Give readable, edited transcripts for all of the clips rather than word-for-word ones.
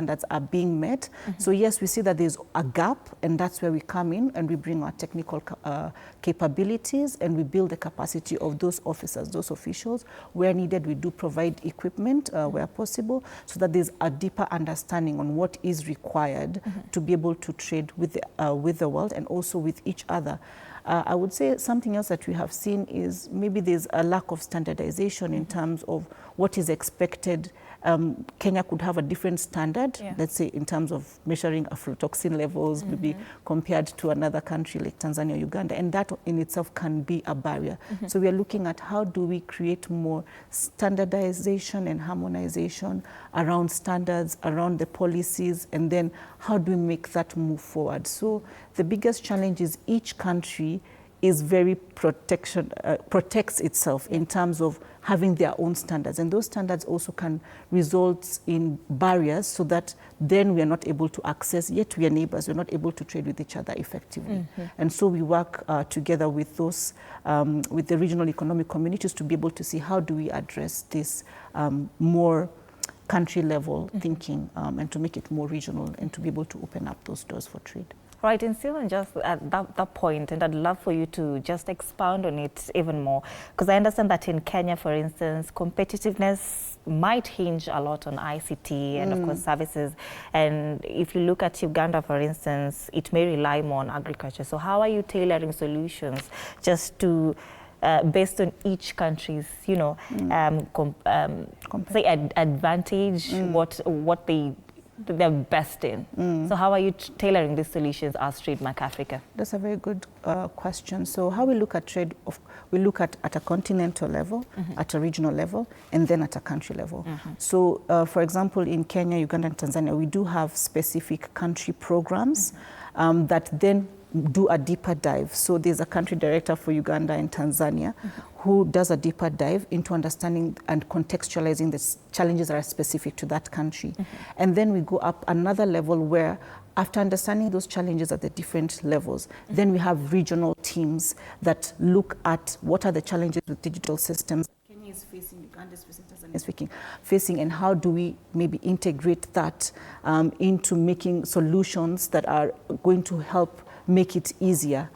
standards are being met. So yes, we see that there's a gap, and that's where we come in and we bring our technical capabilities, and we build the capacity of those officers, those officials. Where needed, we do provide equipment where possible, so that there's a deeper understanding on what is required to be able to trade with the world and also with each other. I would say something else that we have seen is maybe there's a lack of standardization in terms of what is expected. Kenya could have a different standard, let's say in terms of measuring aflatoxin levels, maybe compared to another country like Tanzania or Uganda, and that in itself can be a barrier. So we are looking at how do we create more standardization and harmonization around standards, around the policies, and then how do we make that move forward. So the biggest challenge is each country is very protects itself in terms of having their own standards, and those standards also can result in barriers, so that then we are not able to access, yet we are neighbors, we're not able to trade with each other effectively. And so we work together with those, with the regional economic communities, to be able to see how do we address this more country level thinking, and to make it more regional, and to be able to open up those doors for trade. Right, and still just at that point, and I'd love for you to just expound on it even more, because I understand that in Kenya, for instance, competitiveness might hinge a lot on ICT and of course services, and if you look at Uganda, for instance, it may rely more on agriculture. So how are you tailoring solutions just to based on each country's, you know, say advantage, what they're best in. So how are you tailoring these solutions as Trademark Africa? That's a very good question. So how we look at trade, we look at a continental level, at a regional level, and then at a country level. So for example, in Kenya, Uganda, and Tanzania, we do have specific country programs that then do a deeper dive. So there's a country director for Uganda and Tanzania who does a deeper dive into understanding and contextualizing the challenges that are specific to that country. And then we go up another level where, after understanding those challenges at the different levels, then we have regional teams that look at what are the challenges with digital systems Kenya is facing, Uganda is facing, Tanzania is facing, and how do we maybe integrate that into making solutions that are going to help make it easier.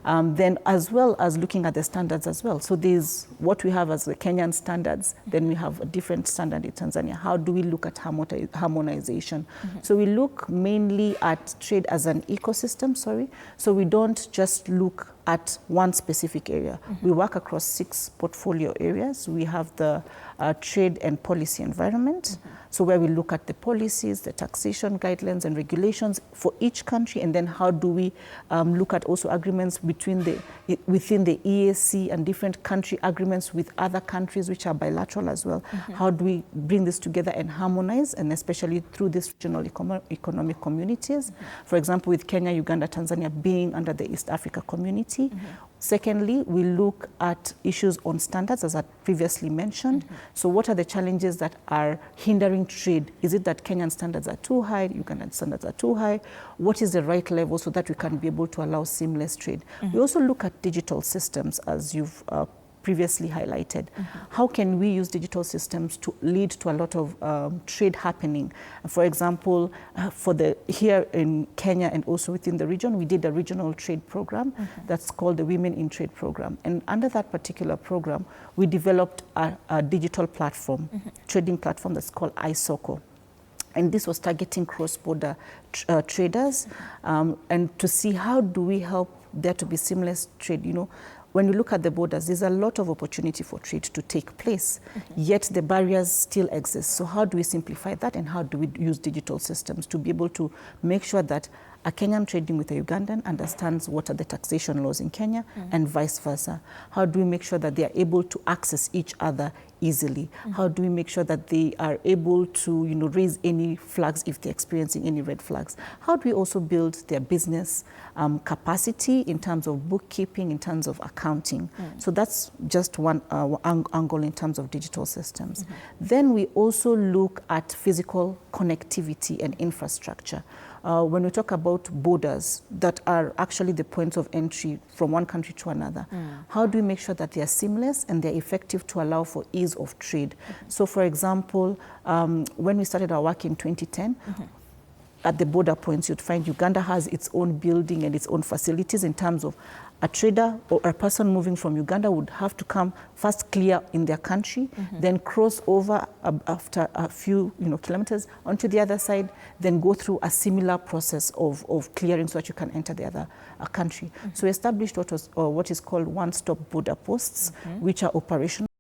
Then as well as looking at the standards as well. So there's what we have as the Kenyan standards, then we have a different standard in Tanzania. How do we look at harmonization? So we look mainly at trade as an ecosystem, So we don't just look at one specific area. We work across 6 portfolio areas. We have the trade and policy environment, so where we look at the policies, the taxation guidelines and regulations for each country, and then how do we look at also agreements within the EAC and different country agreements with other countries which are bilateral as well. How do we bring this together and harmonize, and especially through these regional economic communities? For example, with Kenya, Uganda, Tanzania being under the East Africa Community. Secondly, we look at issues on standards, as I previously mentioned. So what are the challenges that are hindering trade? Is it that Kenyan standards are too high, Ugandan standards are too high? What is the right level so that we can be able to allow seamless trade? We also look at digital systems, as you've previously highlighted. How can we use digital systems to lead to a lot of trade happening? For example, here in Kenya and also within the region, we did a regional trade program that's called the Women in Trade program. And under that particular program, we developed a digital platform, trading platform that's called iSoko. And this was targeting cross-border traders, and to see how do we help there to be seamless trade. You know, when you look at the borders, there's a lot of opportunity for trade to take place, yet the barriers still exist. So how do we simplify that, and how do we use digital systems to be able to make sure that a Kenyan trading with a Ugandan understands what are the taxation laws in Kenya and vice versa? How do we make sure that they are able to access each other easily? How do we make sure that they are able to, raise any flags if they're experiencing any red flags? How do we also build their business capacity in terms of bookkeeping, in terms of accounting? So that's just one angle in terms of digital systems. Then we also look at physical connectivity and infrastructure. When we talk about borders that are actually the points of entry from one country to another, how do we make sure that they are seamless and they're effective to allow for ease of trade? So for example, when we started our work in 2010, at the border points, you'd find Uganda has its own building and its own facilities in terms of a trader or a person moving from Uganda would have to come first clear in their country, then cross over after a few kilometers onto the other side, then go through a similar process of clearing so that you can enter the other country. So we established what is called one-stop border posts, which are operational.